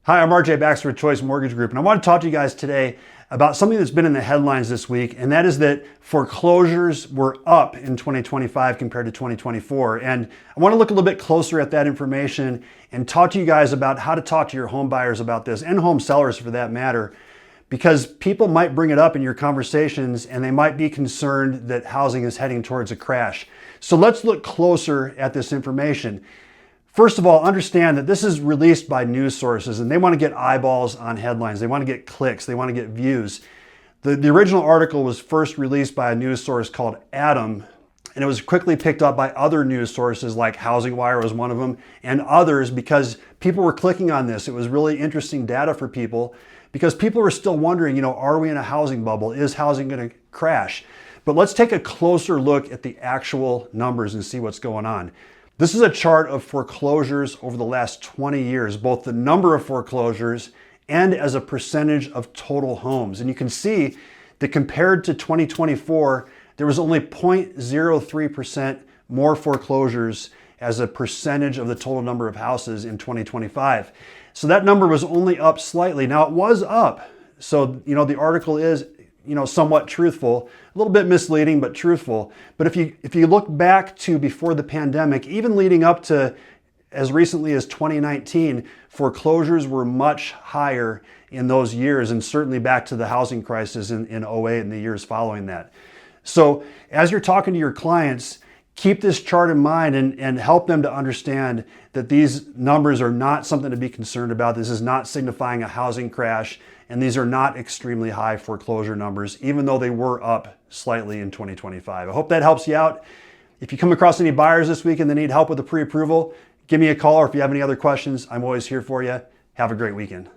Hi, I'm RJ Baxter with Choice Mortgage Group, and I want to talk to you guys today about something that's been in the headlines this week, and that is that foreclosures were up in 2025 compared to 2024. And I want to look a little bit closer at that information and talk to you guys about how to talk to your home buyers about this, and home sellers for that matter, because people might bring it up in your conversations and they might be concerned that housing is heading towards a crash. So let's look closer at this information. First of all, understand that this is released by news sources and they want to get eyeballs on headlines. They want to get clicks. They want to get views. The original article was first released by a news source called Adam, and it was quickly picked up by other news sources like Housing Wire was one of them, and others, because people were clicking on this. It was really interesting data for people because people were still wondering, are we in a housing bubble? Is housing going to crash? But let's take a closer look at the actual numbers and see what's going on. This is a chart of foreclosures over the last 20 years, both the number of foreclosures and as a percentage of total homes. And you can see that compared to 2024, there was only 0.03% more foreclosures as a percentage of the total number of houses in 2025. So that number was only up slightly. Now it was up. So, the article is somewhat truthful, a little bit misleading, but truthful. But if you look back to before the pandemic, even leading up to as recently as 2019, foreclosures were much higher in those years, and certainly back to the housing crisis in 08 and the years following that. So as you're talking to your clients, keep this chart in mind and help them to understand that these numbers are not something to be concerned about. This is not signifying a housing crash, and these are not extremely high foreclosure numbers, even though they were up slightly in 2025. I hope that helps you out. If you come across any buyers this week and they need help with the pre-approval, give me a call, or if you have any other questions, I'm always here for you. Have a great weekend.